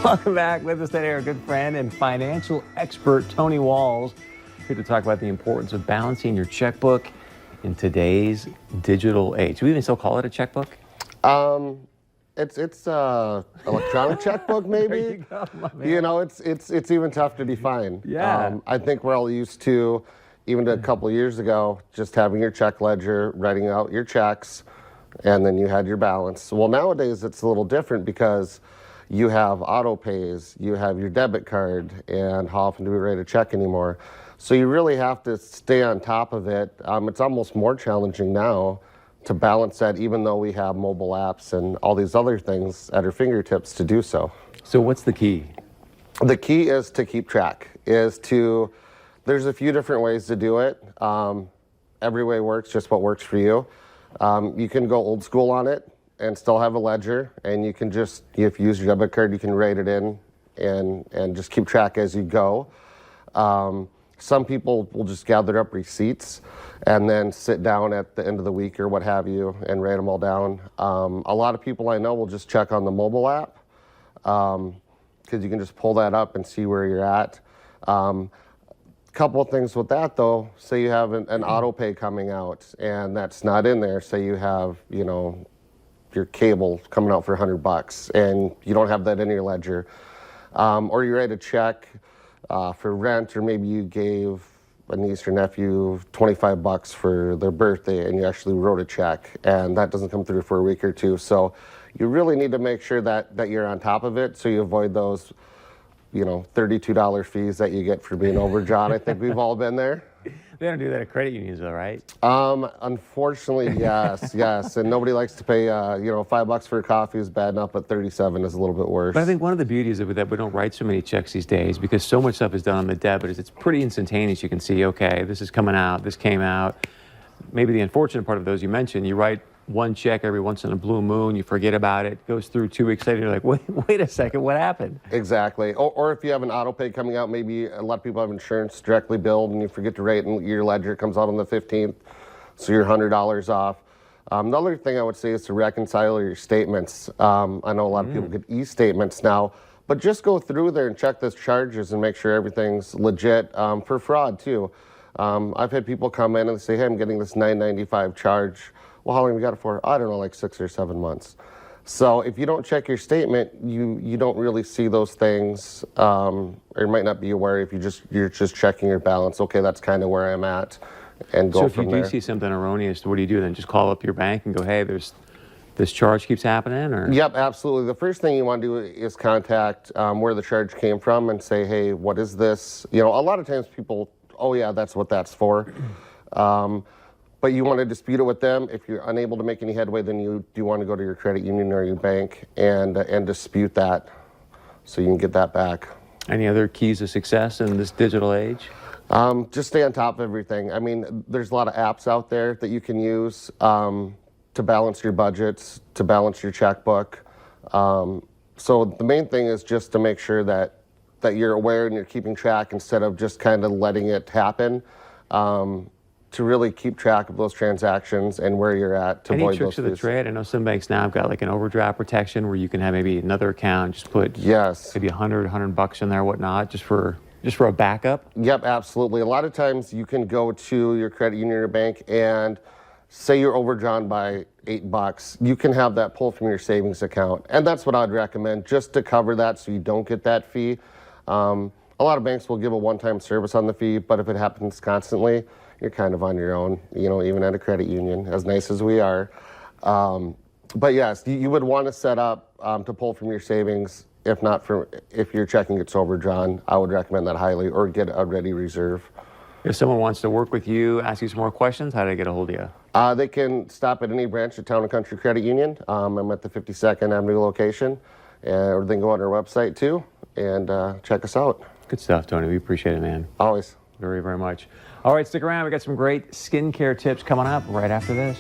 Welcome back. With us today, our good friend and financial expert, Tony Walls, here to talk about the importance of balancing your checkbook in today's digital age. Do we even still call it a checkbook? It's electronic checkbook, maybe. There you go, my man. You know, it's even tough to define. Yeah. I think we're all used to, even a couple of years ago, just having your check ledger, writing out your checks, and then you had your balance. Well, nowadays it's a little different because you have auto pays, you have your debit card, and how often do we write a check anymore? So you really have to stay on top of it. It's almost more challenging now to balance that, even though we have mobile apps and all these other things at our fingertips to do so. So what's the key? The key is to keep track, there's a few different ways to do it. Every way works, just what works for you. You can go old school on it and still have a ledger, and you can just, if you use your debit card, you can write it in and just keep track as you go. Some people will just gather up receipts and then sit down at the end of the week or what have you and write them all down. A lot of people I know will just check on the mobile app because you can just pull that up and see where you're at. Couple of things with that though, say you have an auto pay coming out and that's not in there. Say you have, you know, your cable coming out for $100 and you don't have that in your ledger. Or you write a check for rent, or maybe you gave a niece or nephew $25 for their birthday and you actually wrote a check and that doesn't come through for a week or two. So you really need to make sure that you're on top of it so you avoid those, you know, $32 fees that you get for being overdrawn. I think we've all been there. They don't do that at credit unions though, right? Unfortunately, yes. And nobody likes to pay, you know, $5 for a coffee is bad enough, but 37 is a little bit worse. But I think one of the beauties of it that we don't write so many checks these days, because so much stuff is done on the debit, is it's pretty instantaneous. You can see, okay, this is coming out, this came out. Maybe the unfortunate part of those you mentioned, you write one check every once in a blue moon, you forget about it, goes through 2 weeks later, you're like, wait a second, what happened? Exactly. Or if you have an auto pay coming out, maybe a lot of people have insurance directly billed and you forget to write in your ledger, it comes out on the 15th, so you're $100 off. The other thing I would say is to reconcile your statements. I know a lot of people get e-statements now, but just go through there and check those charges and make sure everything's legit for fraud too. I've had people come in and say, hey, I'm getting this $9.95 charge. Well, how long have you got it for? I don't know, like 6 or 7 months. So if you don't check your statement, you don't really see those things, or you might not be aware if you're just checking your balance. Okay, that's kind of where I'm at, and go from there. So if you do see something erroneous, what do you do then? Just call up your bank and go, hey, this charge keeps happening, or? Yep, absolutely. The first thing you want to do is contact where the charge came from and say, hey, what is this? You know, a lot of times people, oh yeah, that's what that's for. But you want to dispute it with them. If you're unable to make any headway, then you do want to go to your credit union or your bank and dispute that so you can get that back. Any other keys to success in this digital age? Just stay on top of everything. I mean, there's a lot of apps out there that you can use to balance your budgets, to balance your checkbook. So the main thing is just to make sure that you're aware and you're keeping track instead of just kind of letting it happen. To really keep track of those transactions and where you're at to avoid those fees. Any tricks of the trade? I know some banks now have got like an overdraft protection where you can have maybe another account, just put maybe $100 in there, whatnot, just for a backup. Yep, absolutely. A lot of times you can go to your credit union or bank and say you're overdrawn by $8. You can have that pulled from your savings account, and that's what I'd recommend, just to cover that so you don't get that fee. A lot of banks will give a one-time service on the fee, but if it happens constantly, you're kind of on your own, you know, even at a credit union, as nice as we are. But yes, you would want to set up to pull from your savings. If your checking gets overdrawn, I would recommend that highly, or get a ready reserve. If someone wants to work with you, ask you some more questions, how do they get a hold of you? They can stop at any branch of Town & Country Credit Union. I'm at the 52nd Avenue location, or they can go on our website too and check us out. Good stuff, Tony. We appreciate it, man. Always. Very, very much. All right, stick around. We got some great skincare tips coming up right after this.